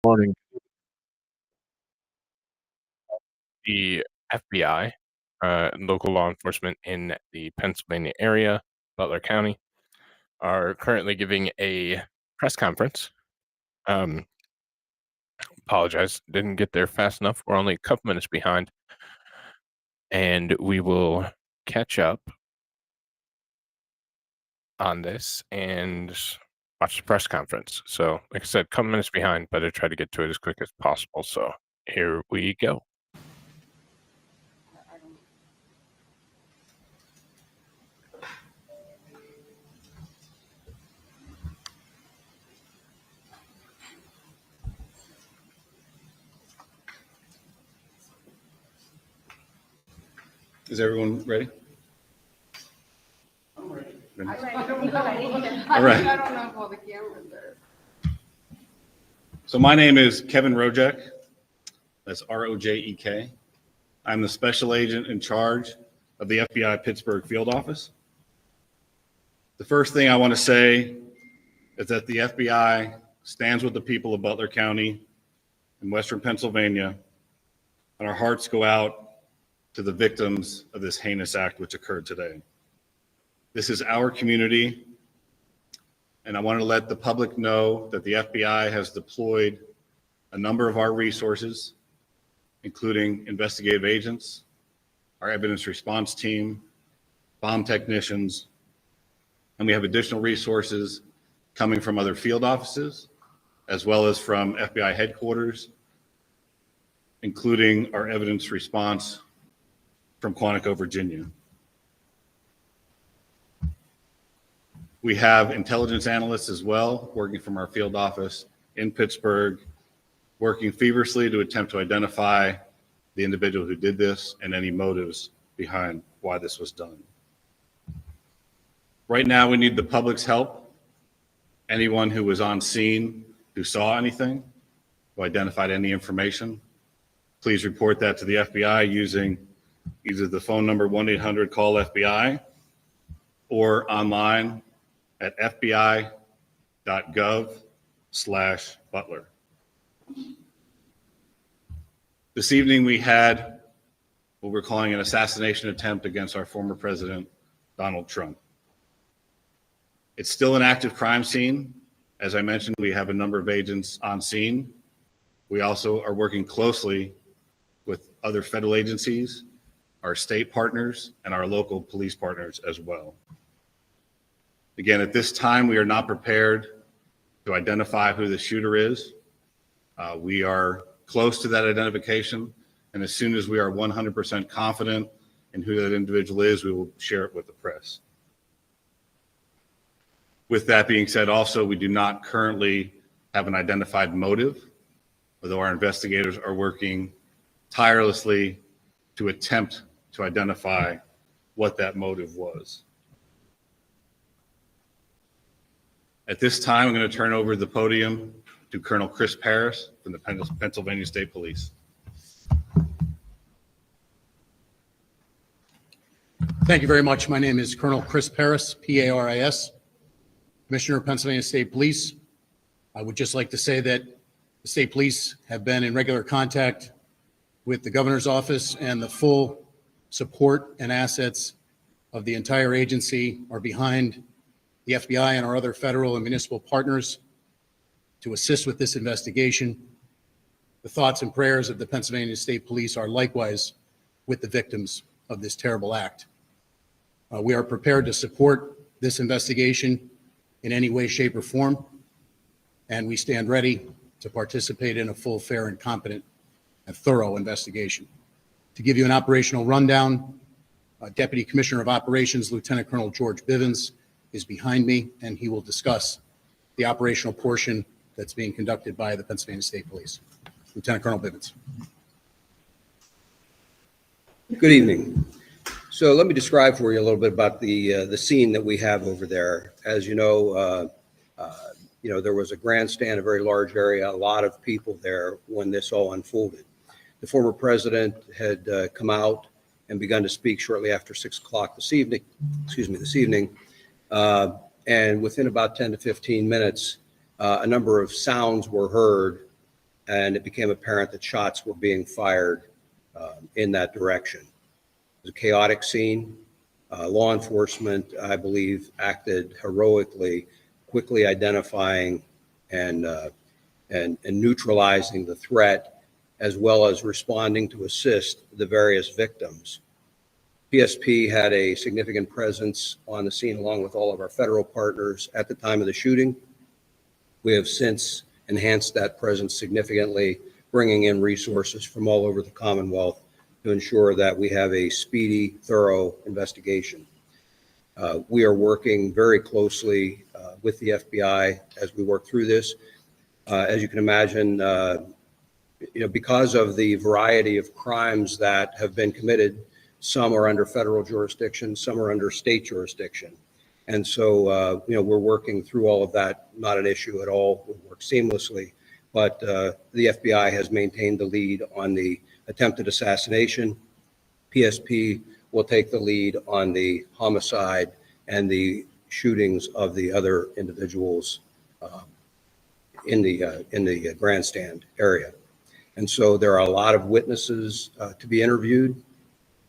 Morning. The FBI, and local law enforcement in the Pennsylvania area, Butler County, are currently giving a press conference. Um, Apologize, didn't get there fast enough. We're only a couple minutes behind, and we will catch up on this and watch the press conference. So, like I said, couple minutes behind, but I try to get to it as quick as possible. So here we go. Is everyone ready? I'm ready. Ready? All right. I don't know if all the cameras are. So my name is Kevin Rojek. That's Rojek. I'm the special agent in charge of the FBI Pittsburgh field office. The first thing I want to say is that the FBI stands with the people of Butler County in Western Pennsylvania, and our hearts go out to the victims of this heinous act which occurred today. This is our community, and I want to let the public know that the FBI has deployed a number of our resources, including investigative agents, our evidence response team, bomb technicians, and we have additional resources coming from other field offices, as well as from FBI headquarters, including our evidence response from Quantico, Virginia. We have intelligence analysts as well, working from our field office in Pittsburgh, working feverishly to attempt to identify the individual who did this and any motives behind why this was done. Right now, we need the public's help. Anyone who was on scene, who saw anything, who identified any information, please report that to the FBI using either the phone number 1-800-CALL-FBI or online at fbi.gov/Butler. This evening we had what we're calling an assassination attempt against our former president, Donald Trump. It's still an active crime scene. As I mentioned, we have a number of agents on scene. We also are working closely with other federal agencies, our state partners, and our local police partners as well. Again, at this time, we are not prepared to identify who the shooter is. We are close to that identification, and as soon as we are 100% confident in who that individual is, we will share it with the press. With that being said, also, we do not currently have an identified motive, although our investigators are working tirelessly to attempt to identify what that motive was. At this time, I'm going to turn over the podium to Colonel Chris Parris from the Pennsylvania State Police. Thank you very much. My name is Colonel Chris Parris, P-A-R-I-S, Commissioner of Pennsylvania State Police. I would just like to say that the State Police have been in regular contact with the Governor's office, and the full support and assets of the entire agency are behind the FBI and our other federal and municipal partners to assist with this investigation. The thoughts and prayers of the Pennsylvania State Police are likewise with the victims of this terrible act. We are prepared to support this investigation in any way, shape, or form, and we stand ready to participate in a full, fair, and competent and thorough investigation. To give you an operational rundown, Deputy Commissioner of Operations, Lieutenant Colonel George Bivens, is behind me, and he will discuss the operational portion that's being conducted by the Pennsylvania State Police. Lieutenant Colonel Bivens. Good evening. So let me describe for you a little bit about the scene that we have over there. As you know, there was a grandstand, a very large area, a lot of people there when this all unfolded. The former president had come out and begun to speak shortly after 6 o'clock this evening. And within about 10 to 15 minutes, a number of sounds were heard and it became apparent that shots were being fired in that direction. It was a chaotic scene. Law enforcement, I believe, acted heroically, quickly identifying and neutralizing the threat, as well as responding to assist the various victims. PSP had a significant presence on the scene along with all of our federal partners at the time of the shooting. We have since enhanced that presence significantly, bringing in resources from all over the Commonwealth to ensure that we have a speedy, thorough investigation. We are working very closely with the FBI as we work through this. As you can imagine, because of the variety of crimes that have been committed, some are under federal jurisdiction, some are under state jurisdiction. And so, we're working through all of that, not an issue at all. We work seamlessly, but the FBI has maintained the lead on the attempted assassination. PSP will take the lead on the homicide and the shootings of the other individuals in the grandstand area. And so there are a lot of witnesses to be interviewed,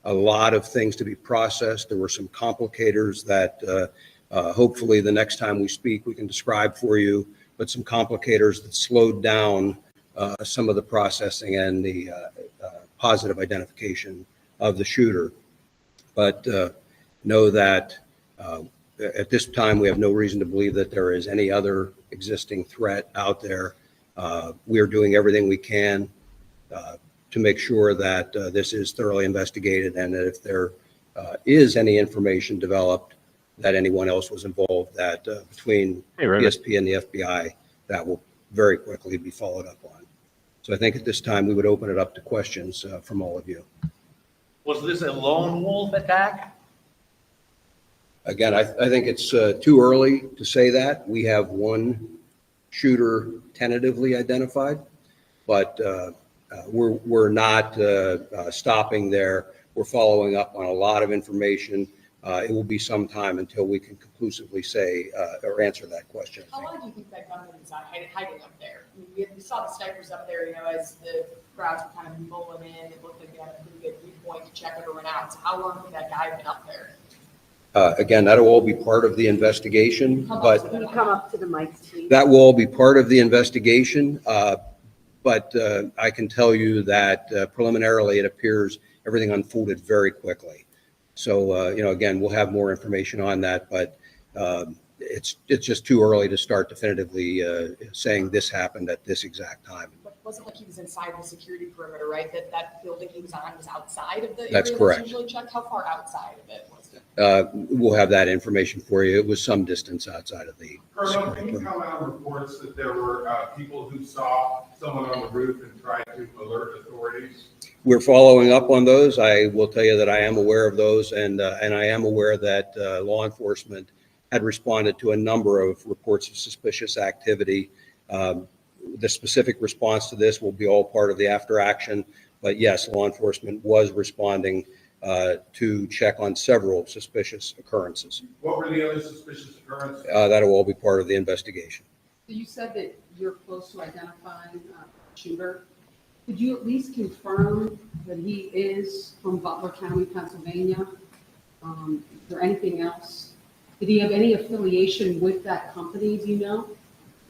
a lot of things to be processed. There were some complicators that hopefully the next time we speak, we can describe for you, but some complicators that slowed down some of the processing and the positive identification of the shooter. But know that at this time, we have no reason to believe that there is any other existing threat out there. We are doing everything we can to make sure that this is thoroughly investigated, and that if there is any information developed that anyone else was involved, that between PSP and the FBI, that will very quickly be followed up on. So I think at this time, we would open it up to questions from all of you. Was this a lone wolf attack? Again, I think it's too early to say that. We have one shooter tentatively identified, but we're not stopping there. We're following up on a lot of information. It will be some time until we can conclusively say or answer that question. How long do you think that gunman was hiding up there? I mean, we saw the snipers up there, as the crowds were kind of rolling in. It looked like they had a pretty good viewpoint to check everyone out. So how long could that guy been up there? Again, that'll all be part of the investigation, but Can you come up to the mic, please? that will all be part of the investigation. But I can tell you that preliminarily, it appears everything unfolded very quickly. So, again, we'll have more information on that, but it's just too early to start definitively saying this happened at this exact time. But it wasn't like he was inside the security perimeter, right? That building he was on was outside of the That's area correct. that's usually checked. How far outside of it was it? We'll have that information for you. It was some distance outside of the. Colonel, can you comment on reports that there were people who saw someone on the roof and tried to alert authorities? We're following up on those. I will tell you that I am aware of those, and I am aware that law enforcement had responded to a number of reports of suspicious activity. The specific response to this will be all part of the after action, but yes, law enforcement was responding to check on several suspicious occurrences. What were the other suspicious occurrences? That'll all be part of the investigation. So you said that you're close to identifying a shooter. Could you at least confirm that he is from Butler County, Pennsylvania? Is there anything else? Did he have any affiliation with that company, do you know?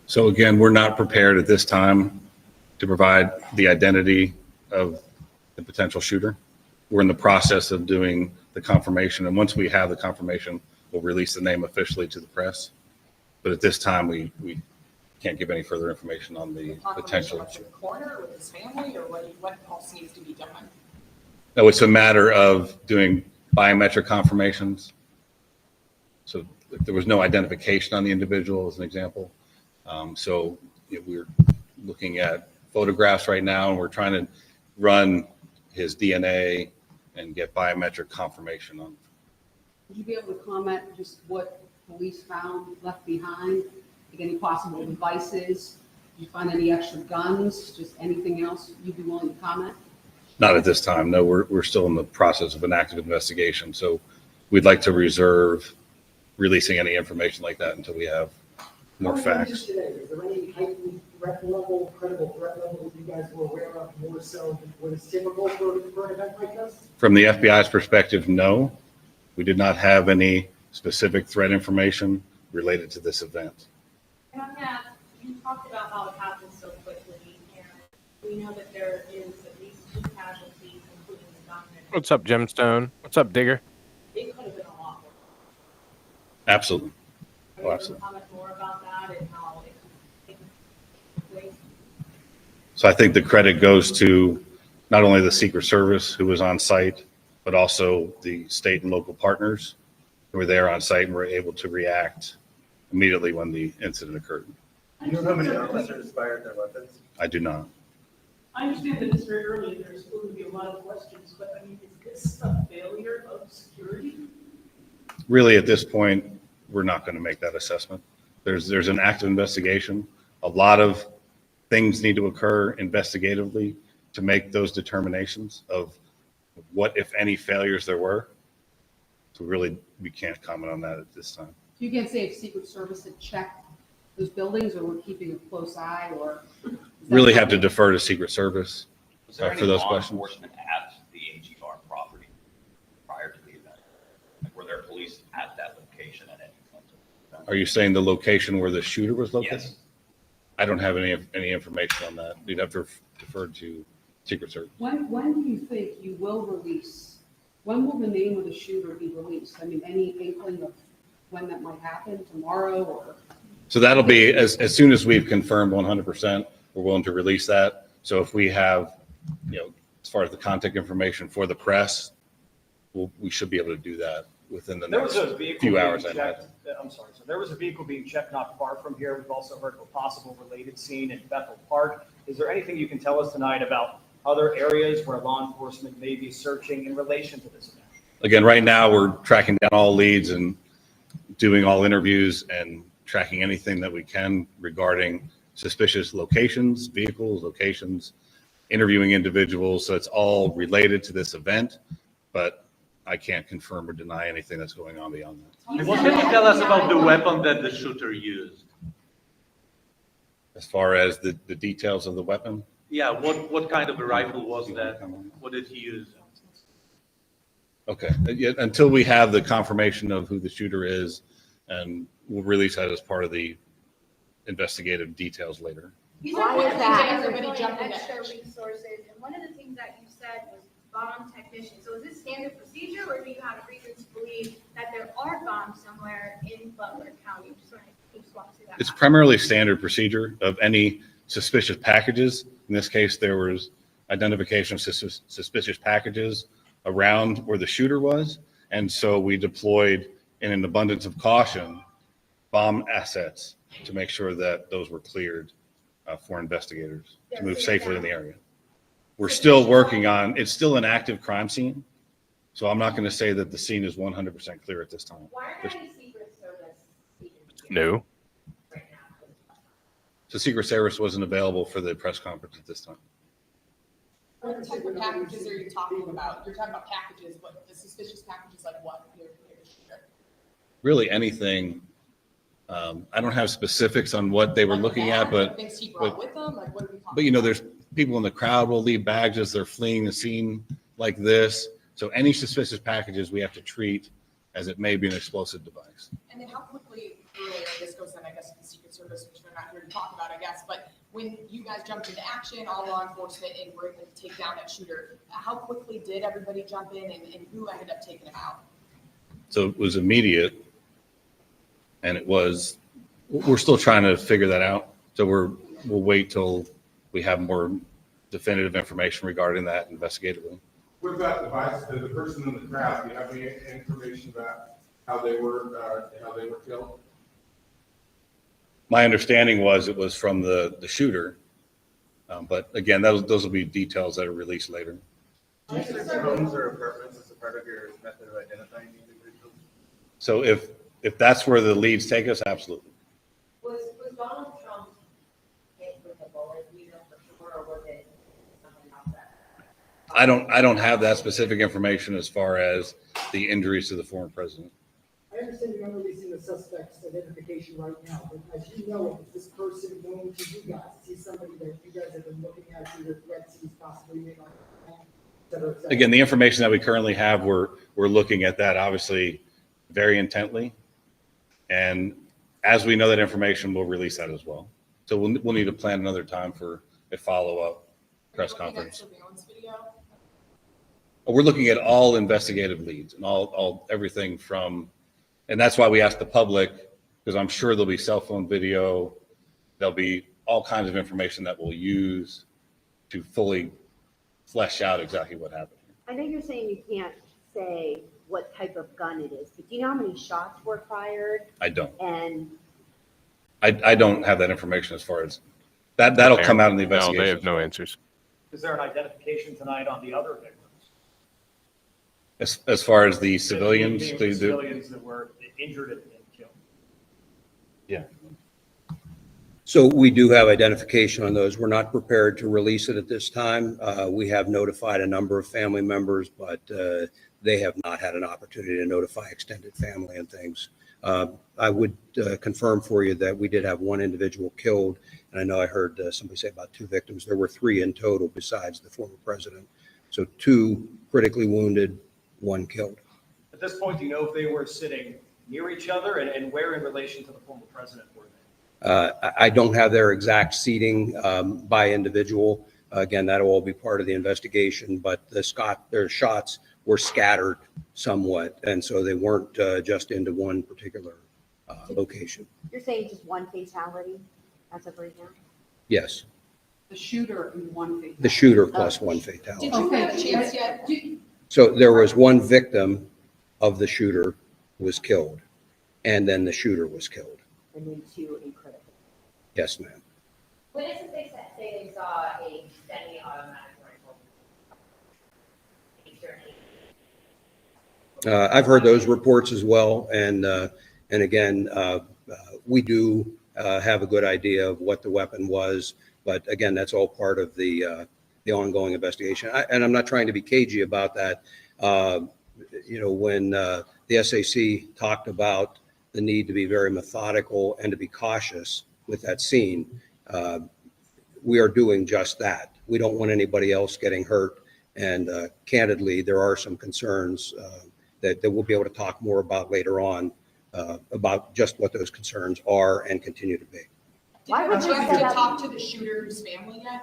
So again, we're not prepared at this time to provide the identity of the potential shooter. We're in the process of doing the confirmation, and once we have the confirmation, we'll release the name officially to the press. But at this time, we can't give any further information on the potential. Confirmation with the coroner, with his family, or what else needs to be done? No, it's a matter of doing biometric confirmations. So if there was no identification on the individual, as an example. We're looking at photographs right now, and we're trying to run his DNA and get biometric confirmation on. Would you be able to comment just what police found left behind? Like any possible devices? Did you find any extra guns? Just anything else you'd be willing to comment? Not at this time. No, we're still in the process of an active investigation. So we'd like to reserve releasing any information like that until we have more facts. Is there any heightened threat level, credible threat level that you guys were aware of more so than what is typical for an event like this? From the FBI's perspective, no. We did not have any specific threat information related to this event. And on that, you talked about how it happened so quickly, and we know that there is at least 2 casualties, including the gunman. What's up, Gemstone? What's up, Digger? It could have been a lot worse. Absolutely. Are you able to Absolutely. comment more about that and how it took place? So I think the credit goes to not only the Secret Service who was on site, but also the state and local partners who were there on site and were able to react immediately when the incident occurred. You know how many officers fired their weapons? I do not. I understand that it's very early, and there's going to be a lot of questions, but I mean, is this a failure of security? Really, at this point, we're not going to make that assessment. There's an active investigation. A lot of things need to occur investigatively to make those determinations of what, if any, failures there were. So really, we can't comment on that at this time. You can't say if Secret Service had checked those buildings or we're keeping a close eye or? is that Really have to something- defer to Secret Service Was there for any those law questions. enforcement at the AGR property prior to the event? Like, were there police at that location at any point? Are you saying the location where the shooter was located? Yes. I don't have any information on that. You'd have to defer to Secret Service. When do you think you will release, when will the name of the shooter be released? I mean, any inkling of when that might happen, tomorrow or? So that'll be, as soon as we've confirmed 100%, we're willing to release that. So if we have, as far as the contact information for the press, we should be able to do that within the There was next a vehicle few being hours, I checked, imagine. I'm sorry, so there was a vehicle being checked not far from here. We've also heard of a possible related scene in Bethel Park. Is there anything you can tell us tonight about other areas where law enforcement may be searching in relation to this event? Again, right now, we're tracking down all leads and doing all interviews and tracking anything that we can regarding suspicious locations, vehicles, locations, interviewing individuals. So it's all related to this event, but I can't confirm or deny anything that's going on beyond that. And what can you tell us about the weapon that the shooter used? As far as the details of the weapon? Yeah, what kind of a rifle was that? What did he use? Okay, until we have the confirmation of who the shooter is, and we'll release that as part of the investigative details later. These Why are is things that? that everybody jumped in Extra at. resources, and one of the things that you said was bomb technician. So is this standard procedure, or do you have reasons to believe that there are bombs somewhere in Butler County? Just want to see that. It's primarily standard procedure of any suspicious packages. In this case, there was identification of suspicious packages around where the shooter was. And so we deployed, in an abundance of caution, bomb assets to make sure that those were cleared for investigators to move safely in the area. We're still working on, it's still an active crime scene. So I'm not going to say that the scene is 100% clear at this time. Why are there any Secret Service agents here No. right now? So Secret Service wasn't available for the press conference at this time. What type of packages are you talking about? You're talking about packages, but the suspicious packages like what? Near the shooter? Really anything. I don't have specifics on what they were Like looking bags, at, but like things he brought with them, like what are we talking? But there's people in the crowd will leave bags as they're fleeing the scene like this. So any suspicious packages we have to treat as it may be an explosive device. And then how quickly, earlier, this goes then, I guess, to the Secret Service, which we're not here to talk about, I guess, but when you guys jumped into action, all law enforcement, and were able to take down that shooter, how quickly did everybody jump in and who ended up taking him out? So it was immediate. And we're still trying to figure that out. So we'll wait till we have more definitive information regarding that investigatively. With that device, the person in the crowd, do you have any information about how they were killed? My understanding was it was from the shooter. But again, those will be details that are released later. Do you search homes or apartments as a part of your method of identifying individuals? So if that's where the leads take us, absolutely. Was Donald Trump hit with a bullet, you know, for sure, or was it something else that? I don't have that specific information as far as the injuries to the former president. I understand you're not releasing the suspect's identification right now, but as you know, is this person known to you guys? Is he somebody that you guys have been looking at, either threats he's possibly made on, et cetera, et cetera? Again, the information that we currently have, we're looking at that obviously very intently. And as we know that information, we'll release that as well. So we'll need to plan another time for a follow-up press Are you looking at conference. surveillance video? We're looking at all investigative leads and all everything from, and that's why we asked the public, because I'm sure there'll be cell phone video, there'll be all kinds of information that we'll use to fully flesh out exactly what happened. I know you're saying you can't say what type of gun it is, but do you know how many shots were fired? I don't. And I don't have that information as far as, that'll come out in the No, investigation. they have no answers. Is there an identification tonight on the other victims? As far as the civilians, The civilians that were injured and killed. yeah. So we do have identification on those. We're not prepared to release it at this time. We have notified a number of family members, but they have not had an opportunity to notify extended family and things. I would confirm for you that we did have one individual killed, and I know I heard somebody say about 2 victims. There were 3 in total besides the former president. So 2 critically wounded, 1 killed. At this point, do you know if they were sitting near each other and where in relation to the former president were they? I don't have their exact seating by individual. Again, that'll all be part of the investigation, but their shots were scattered somewhat, and so they weren't just into one particular location. you're saying just one fatality as of right now? Yes, The shooter in one fatality. the shooter plus 1 fatality. Did you Okay. have a chance yet? So there was 1 victim of the shooter was killed, and then the shooter was killed. And then 2 in critical. Yes, ma'am. Witnesses they say they saw a semi-automatic rifle. I've heard those reports as well, and again, we do have a good idea of what the weapon was, but again, that's all part of the ongoing investigation. And I'm not trying to be cagey about that. When the SAC talked about the need to be very methodical and to be cautious with that scene, we are doing just that. We don't want anybody else getting hurt, and candidly, there are some concerns that we'll be able to talk more about later on, about just what those concerns are and continue to be. Why would Did you you say have to that? talk to the shooter's family yet?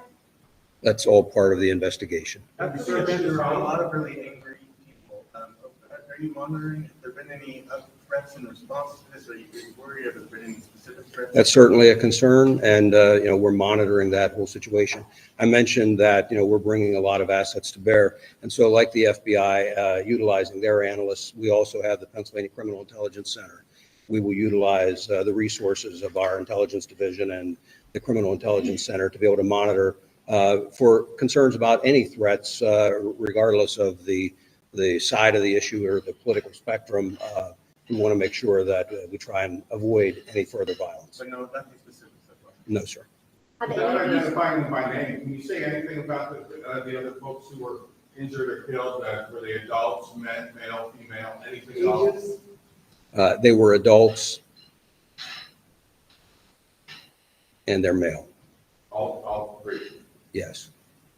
That's all part of the investigation. There are a lot of really angry people. Are you monitoring if there have been any threats in response to this? Are you worried if there's been any specific threats? That's certainly a concern, and we're monitoring that whole situation. I mentioned that we're bringing a lot of assets to bear, and so like the FBI utilizing their analysts, we also have the Pennsylvania Criminal Intelligence Center. We will utilize the resources of our intelligence division and the Criminal Intelligence Center to be able to monitor for concerns about any threats, regardless of the side of the issue or the political spectrum. We want to make sure that we try and avoid any further violence. But no, nothing specific so far. No, sir. Have Without any of you, identifying them by name, can you say anything about the other folks who were injured or killed? Were they adults, men, male, female, anything else? Ages? They were adults, and they're male. All 3. Yes.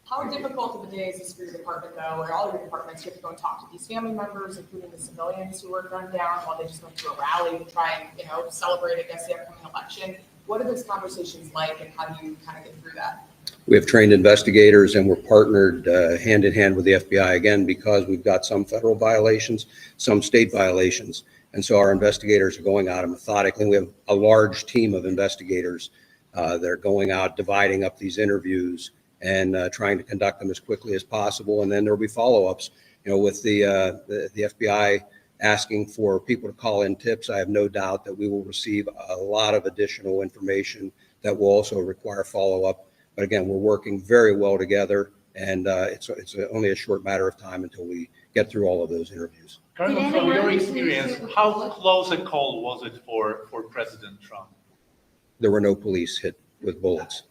How difficult of a day is this for your department though, or all your departments? You have to go and talk to these family members, including the civilians who were gunned down while they just went to a rally to try and, celebrate against the upcoming election. What are those conversations like, and how do you kind of get through that? We have trained investigators, and we're partnered hand in hand with the FBI, again, because we've got some federal violations, some state violations. And so our investigators are going out and methodically. We have a large team of investigators that are going out, dividing up these interviews and trying to conduct them as quickly as possible. And then there'll be follow-ups. With the FBI asking for people to call in tips, I have no doubt that we will receive a lot of additional information that will also require follow-up. But again, we're working very well together, and it's only a short matter of time until we get through all of those interviews. Did Colonel, from anyone your receive experience, it with how bullets? close a call was it for President Trump? There were no police hit with bullets.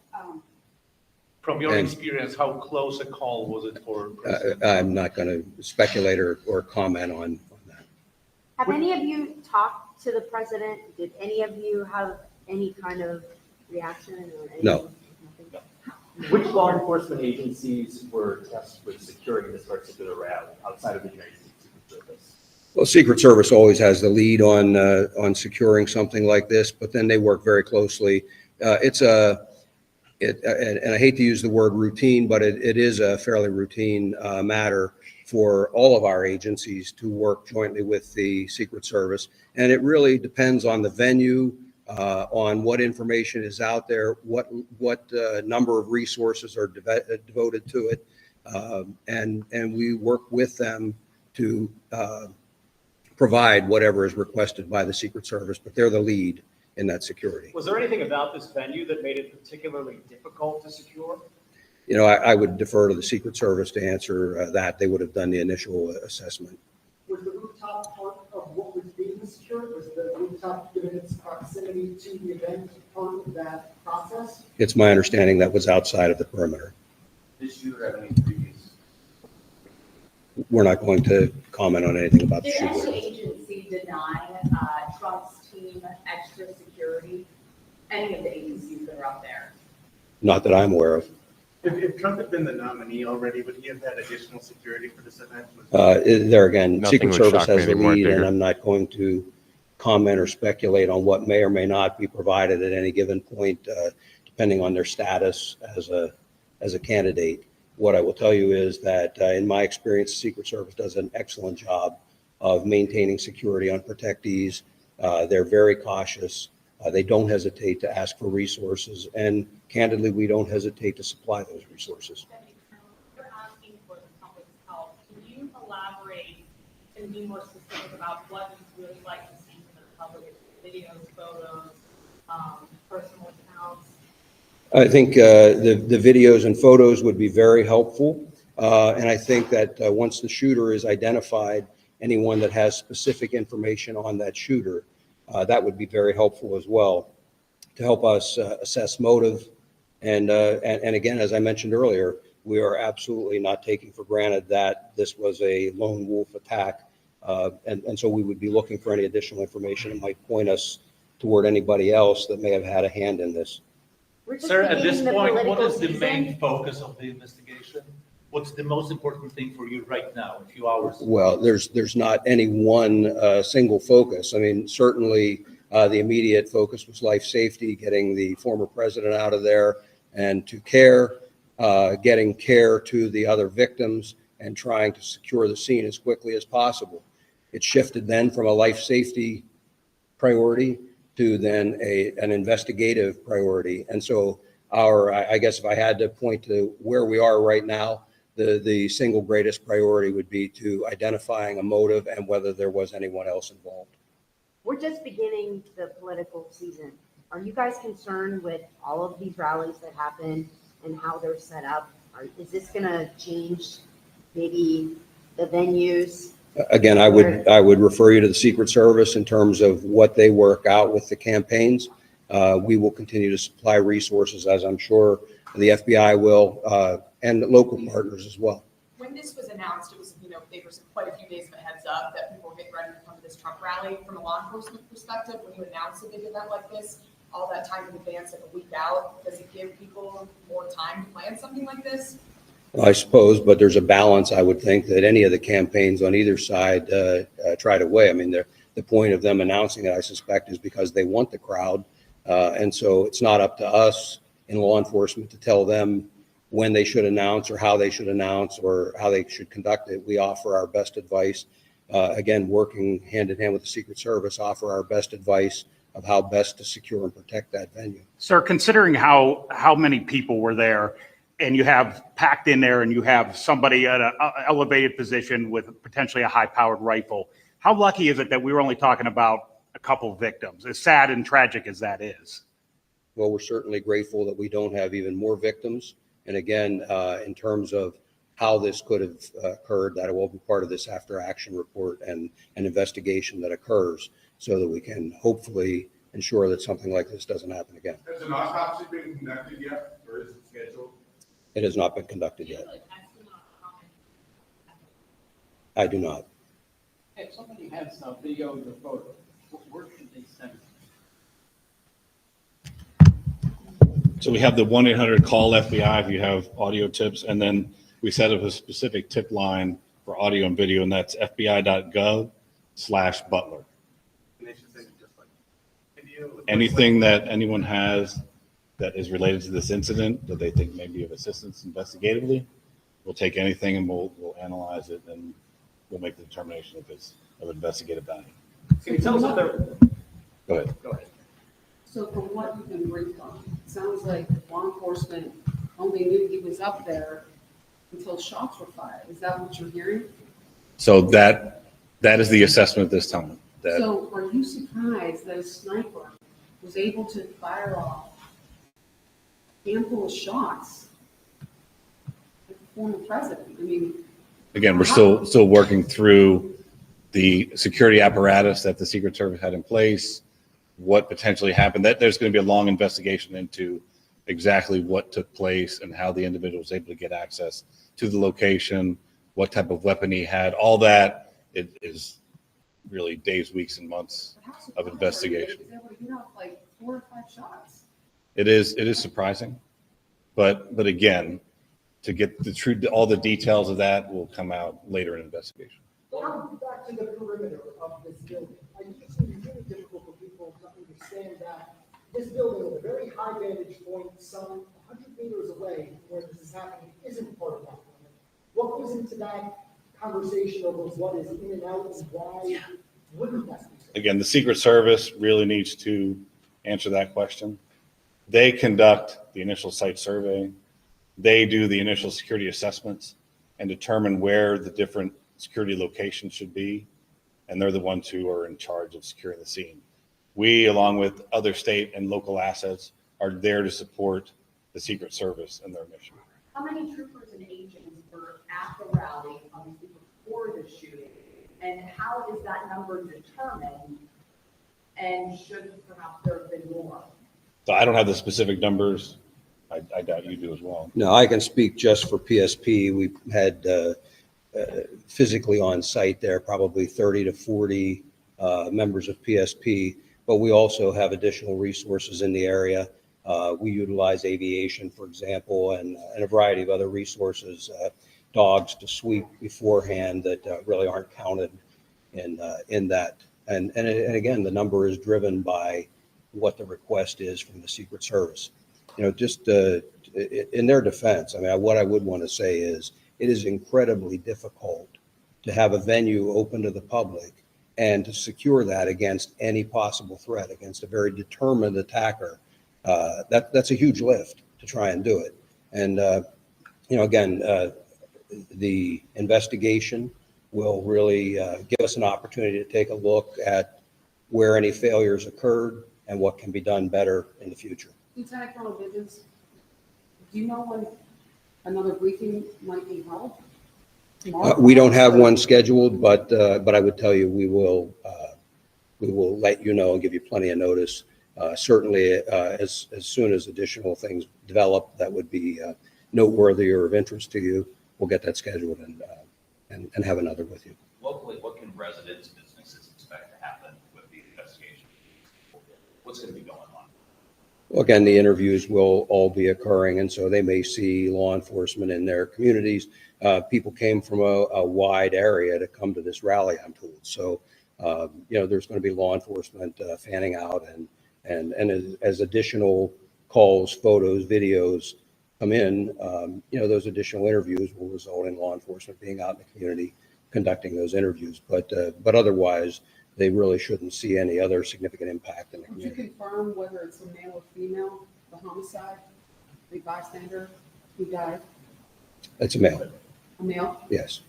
From your And- experience, how close a call was it for President? I'm not going to speculate or comment on that. have any of you talked to the president? Did any of you have any kind of reaction or any? No. Which law enforcement agencies were tasked with securing this particular rally outside of the United States Secret Service? Well, Secret Service always has the lead on securing something like this, but then they work very closely. And I hate to use the word routine, but it is a fairly routine matter for all of our agencies to work jointly with the Secret Service. And it really depends on the venue, on what information is out there, what number of resources are devoted to it. And we work with them to provide whatever is requested by the Secret Service, but they're the lead in that security. Was there anything about this venue that made it particularly difficult to secure? You know, I would defer to the Secret Service to answer that. They would have done the initial assessment. Was the rooftop part of what was being secured? Was the rooftop, given its proximity to the event, part of that process? It's my understanding that was outside of the perimeter. Did shooter have any previous? We're not going to comment on anything about the Did any shooter. agency deny Trump's team extra security? Any of the agencies that are out there? Not that I'm aware of. If Trump had been the nominee already, would he have had additional security for this event? There again, Nothing Secret would Service shock me has the anymore, lead, and Digger. I'm not going to comment or speculate on what may or may not be provided at any given point, depending on their status as a candidate. What I will tell you is that in my experience, the Secret Service does an excellent job of maintaining security on protectees. They're very cautious. They don't hesitate to ask for resources, and candidly, we don't hesitate to supply those resources. You're asking for the public's help. Can you elaborate and be more specific about what you'd really like to see from the public? Videos, photos, personal accounts? I think the videos and photos would be very helpful. And I think that once the shooter is identified, anyone that has specific information on that shooter, that would be very helpful as well to help us assess motive. And again, as I mentioned earlier, we are absolutely not taking for granted that this was a lone wolf attack. And so we would be looking for any additional information that might point us toward anybody else that may have had a hand in this. We're just Sir, at this beginning the point, what political is the main season. focus of the investigation? What's the most important thing for you right now, a few hours? Well, there's not any one single focus. I mean, certainly the immediate focus was life safety, getting the former president out of there and to care, getting care to the other victims and trying to secure the scene as quickly as possible. It shifted then from a life safety priority to then an investigative priority. And so I guess if I had to point to where we are right now, the single greatest priority would be to identifying a motive and whether there was anyone else involved. We're just beginning the political season. Are you guys concerned with all of these rallies that happen and how they're set up? Is this going to change maybe the venues? Again, I would refer you to the Secret Service in terms of what they work out with the campaigns. We will continue to supply resources, as I'm sure the FBI will, and local partners as well. When this was announced, it was, there was quite a few days of a heads up that people were getting ready to come to this Trump rally. From a law enforcement perspective, when you announce a big event like this, all that time in advance, like a week out, does it give people more time to plan something like this? I suppose, but there's a balance, I would think, that any of the campaigns on either side try to weigh. I mean, the point of them announcing it, I suspect, is because they want the crowd. And so it's not up to us in law enforcement to tell them when they should announce or how they should announce or how they should conduct it. We offer our best advice. Again, working hand in hand with the Secret Service, offer our best advice of how best to secure and protect that venue. Sir, considering how many people were there, and you have packed in there and you have somebody at an elevated position with potentially a high-powered rifle, how lucky is it that we were only talking about a couple of victims, as sad and tragic as that is? Well, we're certainly grateful that we don't have even more victims. And again, in terms of how this could have occurred, that it will be part of this after-action report and an investigation that occurs so that we can hopefully ensure that something like this doesn't happen again. Has an autopsy been conducted yet, or is it scheduled? It has not been conducted yet. I do not. If somebody has some video or photo, Where should they send it? So we have the 1-800 call FBI if you have audio tips, and then we set up a specific tip line for audio and video, and that's fbi.gov/Butler. And they should say just like video. Anything that anyone has that is related to this incident that they think may be of assistance investigatively, we'll take anything and we'll analyze it, and we'll make the determination if it's of investigative value. Can you tell us if there, Go ahead. go ahead. So from what you've been briefed on, it sounds like law enforcement only knew he was up there until shots were fired. Is that what you're hearing? So that is the assessment at this time. That So are you surprised that a sniper was able to fire off a handful of shots at the former president? I mean, again, we're still working through the security apparatus that the Secret Service had in place, what potentially happened. That there's going to be a long investigation into exactly what took place and how the individual was able to get access to the location, what type of weapon he had. All that is really days, weeks, and months of investigation. he was able to get off like 4 or 5 shots. It is surprising, but again, to get the true all the details of that will come out later in investigation. Back to the perimeter of this building. I think it's going to be really difficult for people to understand that this building with a very high vantage point, some 100 meters away where this is happening, isn't part of that perimeter. What goes into that conversation over what is in and out and why wouldn't that be? Again, the Secret Service really needs to answer that question. They conduct the initial site survey. They do the initial security assessments and determine where the different security locations should be. And they're the ones who are in charge of securing the scene. We, along with other state and local assets, are there to support the Secret Service and their mission. How many troopers and agents were at the rally, obviously before the shooting? And how is that number determined? And should perhaps there have been more? So I don't have the specific numbers. I doubt you do as well. No, I can speak just for PSP. We had physically on site there, probably 30 to 40 members of PSP, but we also have additional resources in the area. We utilize aviation, for example, and a variety of other resources, dogs to sweep beforehand that really aren't counted in that. And again, the number is driven by what the request is from the Secret Service. You know, just in their defense, I mean, what I would want to say is it is incredibly difficult to have a venue open to the public and to secure that against any possible threat, against a very determined attacker. That's a huge lift to try and do it. And, you know, again, the investigation will really give us an opportunity to take a look at where any failures occurred and what can be done better in the future. Lieutenant Colonel Bivens, do you know when another briefing might be held? We don't have one scheduled, but I would tell you we will let you know and give you plenty of notice. Certainly, as soon as additional things develop that would be noteworthy or of interest to you, we'll get that scheduled and have another with you. Locally, what can residents, businesses expect to happen with the investigation? What's going to be going on? Well, again, the interviews will all be occurring, and so they may see law enforcement in their communities. People came from a wide area to come to this rally, I'm told. So, you know, there's going to be law enforcement fanning out, and as additional calls, photos, videos come in, you know, those additional interviews will result in law enforcement being out in the community conducting those interviews. But otherwise, they really shouldn't see any other significant impact in the Would you community. confirm whether it's a male or female, the homicide, the bystander who died? It's a male, A male? yes.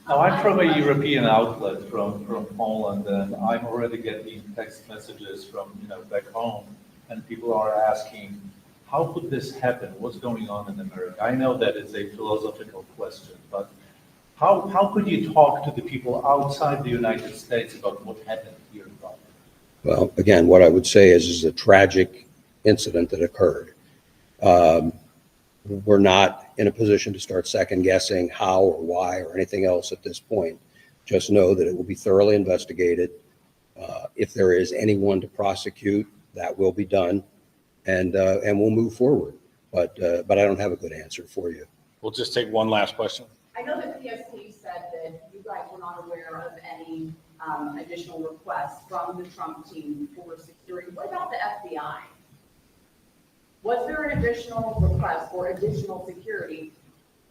Now, I'm from a European outlet from Poland, and I'm already getting text messages from, back home, and people are asking, how could this happen? What's going on in America? I know that it's a philosophical question, but how could you talk to the people outside the United States about what happened here in Baltimore? Well, again, what I would say is a tragic incident that occurred. We're not in a position to start second guessing how or why or anything else at this point. Just know that it will be thoroughly investigated. If there is anyone to prosecute, that will be done, and we'll move forward. But I don't have a good answer for you. We'll just take one last question. I know that PST said that you guys were not aware of any additional requests from the Trump team for security. What about the FBI? Was there an additional request for additional security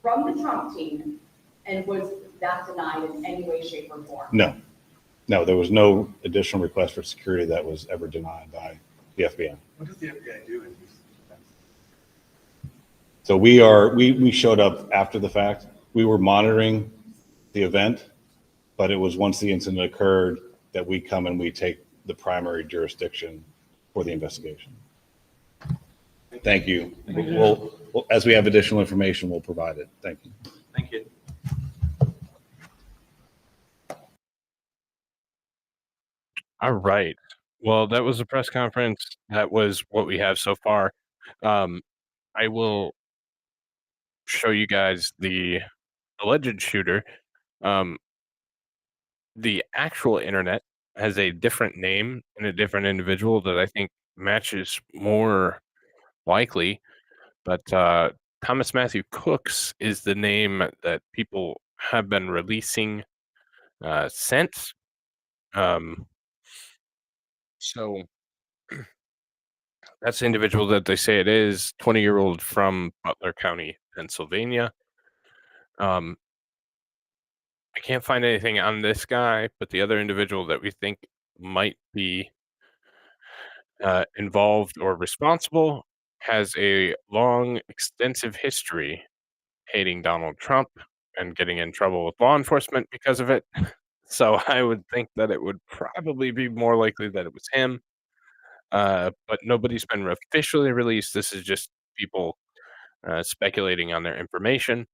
from the Trump team, and was that denied in any way, shape, or form? No, there was no additional request for security that was ever denied by the FBI. What does the FBI do in these events? So we showed up after the fact. We were monitoring the event, but it was once the incident occurred that we come and we take the primary jurisdiction for the investigation. Thank you. We'll, as we have additional information, we'll provide it. Thank you. Thank you. All right. Well, that was a press conference. That was what we have so far. I will show you guys the alleged shooter. The actual internet has a different name and a different individual that I think matches more likely. But Thomas Matthew Cooks is the name that people have been releasing since. So that's the individual that they say it is, 20-year-old from Butler County, Pennsylvania. I can't find anything on this guy, but the other individual that we think might be involved or responsible has a long, extensive history hating Donald Trump and getting in trouble with law enforcement because of it. So I would think that it would probably be more likely that it was him. But nobody's been officially released. This is just people speculating on their information.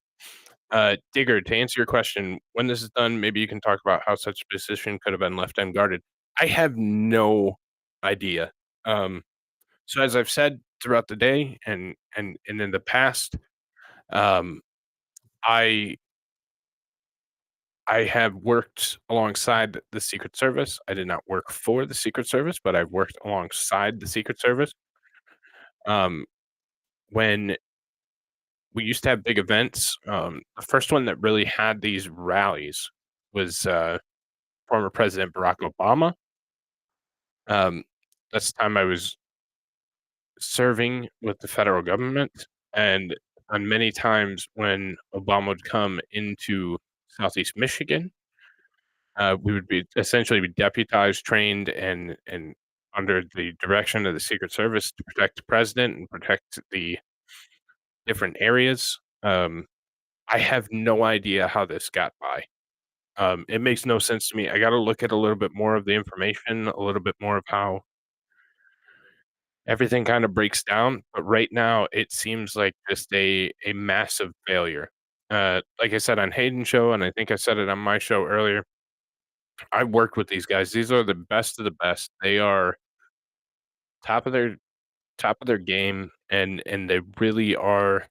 Digger, to answer your question, when this is done, maybe you can talk about how such a position could have been left unguarded. I have no idea. So as I've said throughout the day and in the past, I have worked alongside the Secret Service. I did not work for the Secret Service, but I've worked alongside the Secret Service. When we used to have big events, the first one that really had these rallies was former President Barack Obama. That's the time I was serving with the federal government, and on many times when Obama would come into Southeast Michigan, we would be essentially be deputized, trained, and under the direction of the Secret Service to protect the president and protect the different areas. I have no idea how this got by. It makes no sense to me. I got to look at a little bit more of the information, a little bit more of how everything kind of breaks down. But right now, it seems like just a massive failure. Like I said on Hayden's show, and I think I said it on my show earlier, I worked with these guys. These are the best of the best. They are top of their game, and they really are.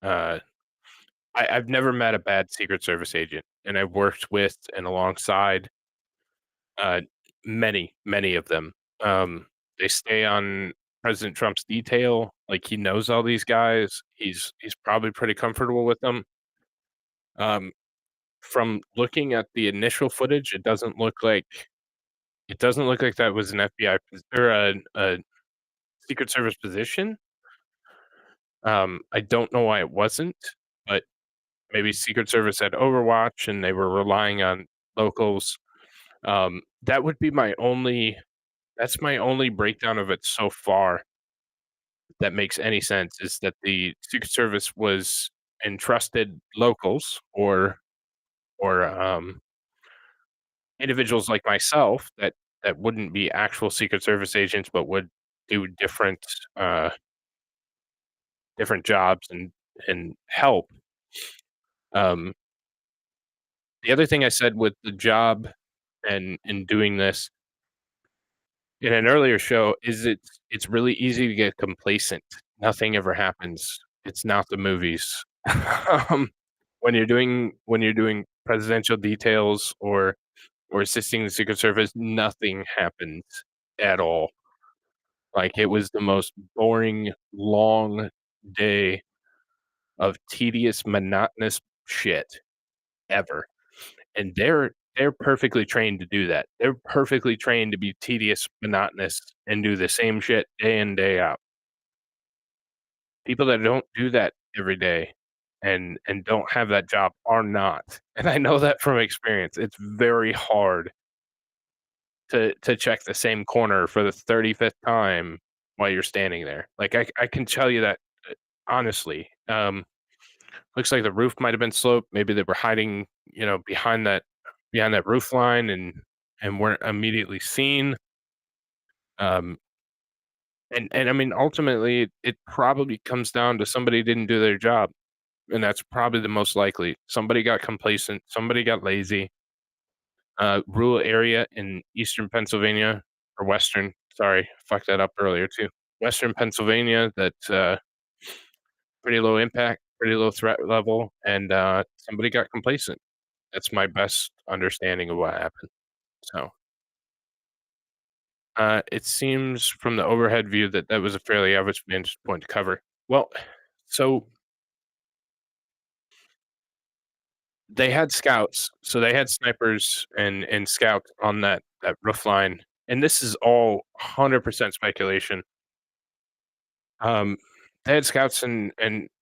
I've never met a bad Secret Service agent, and I've worked with and alongside many of them. They stay on President Trump's detail. Like, he knows all these guys. He's probably pretty comfortable with them. From looking at the initial footage, it doesn't look like that was an FBI or a Secret Service position. I don't know why it wasn't, but maybe Secret Service had Overwatch and they were relying on locals. That would be that's my only breakdown of it so far that makes any sense, is that the Secret Service was entrusted locals or individuals like myself that wouldn't be actual Secret Service agents but would do different jobs and help. The other thing I said with the job and in doing this in an earlier show is it's really easy to get complacent. Nothing ever happens. It's not the movies. When you're doing presidential details or assisting the Secret Service. Nothing happened at all. Like, it was the most boring, long day of tedious, monotonous shit ever. And they're perfectly trained to do that. They're perfectly trained to be tedious, monotonous, and do the same shit day in, day out. People that don't do that every day and don't have that job are not. And I know that from experience. It's very hard to check the same corner for the 35th time while you're standing there. Like, I can tell you that honestly. Looks like the roof might have been sloped. Maybe they were hiding, behind that roof line and weren't immediately seen. And I mean, ultimately, it probably comes down to somebody didn't do their job, and that's probably the most likely. Somebody got complacent. Somebody got lazy. Rural area in eastern Pennsylvania or western. Sorry, fucked that up earlier too. Western Pennsylvania. That pretty low impact, pretty low threat level, and somebody got complacent. That's my best understanding of what happened. So. It seems from the overhead view that was a fairly average vantage point to cover. Well, so they had scouts, so they had snipers and scouts on that roof line, and this is all 100% speculation. They had scouts and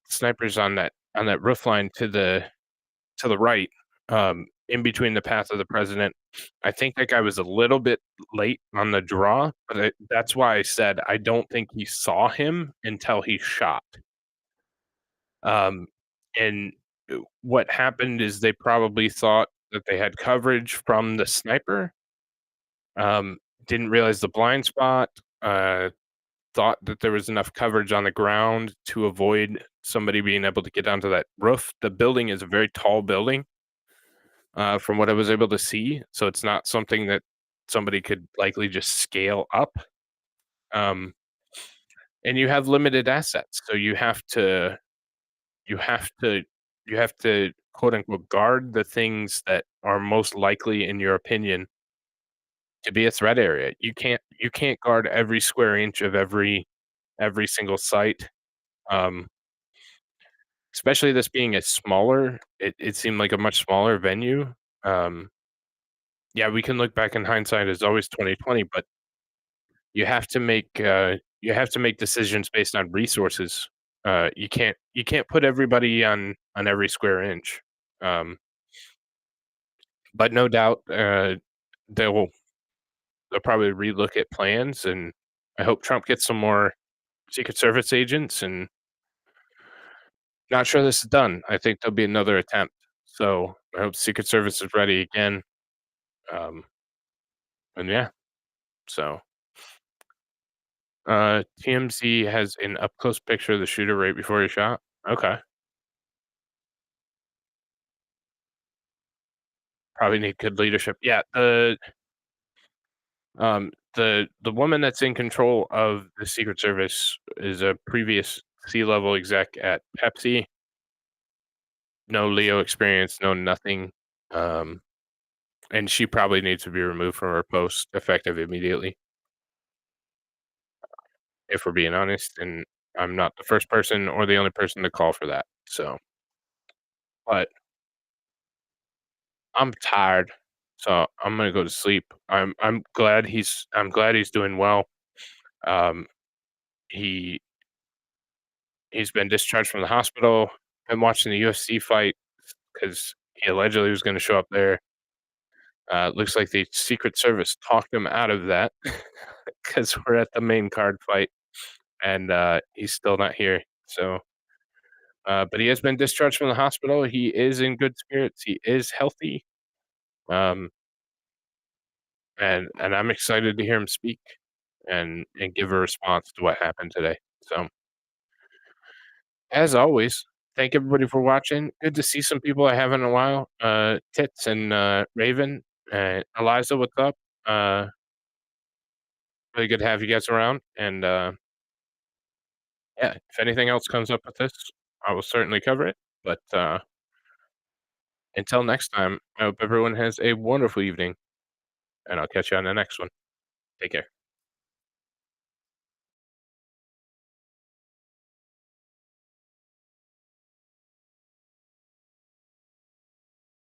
snipers on that roof line to the right, in between the path of the president. I think that guy was a little bit late on the draw, but that's why I said I don't think he saw him until he shot. And what happened is they probably thought that they had coverage from the sniper, didn't realize the blind spot, thought that there was enough coverage on the ground to avoid somebody being able to get onto that roof. The building is a very tall building. From what I was able to see, so it's not something that somebody could likely just scale up. And you have limited assets, so you have to quote unquote guard the things that are most likely, in your opinion, to be a threat area. You can't guard every square inch of every single site. Especially this being a smaller, it seemed like a much smaller venue. Yeah, we can look back in hindsight as always 2020, but you have to make decisions based on resources. You can't put everybody on every square inch. But no doubt they'll probably relook at plans, and I hope Trump gets some more Secret Service agents. And not sure this is done. I think there'll be another attempt. So I hope Secret Service is ready again. And yeah, so TMZ has an up close picture of the shooter right before he shot. Okay. Probably need good leadership. Yeah, the woman that's in control of the Secret Service is a previous C-level exec at Pepsi. No Leo experience, no nothing. And she probably needs to be removed from her post effective immediately. If we're being honest, and I'm not the first person or the only person to call for that. So, but I'm tired, so I'm gonna go to sleep. I'm glad he's doing well. He's been discharged from the hospital. I'm watching the UFC fight because he allegedly was going to show up there. Looks like the Secret Service talked him out of that because we're at the main card fight, and he's still not here. So, but he has been discharged from the hospital. He is in good spirits. He is healthy. And I'm excited to hear him speak and give a response to what happened today. So, as always, thank everybody for watching. Good to see some people I haven't in a while. Tits and Raven and Eliza, what's up? Really good to have you guys around. And yeah, if anything else comes up with this, I will certainly cover it. But Until next time, I hope everyone has a wonderful evening, and I'll catch you on the next one. Take care.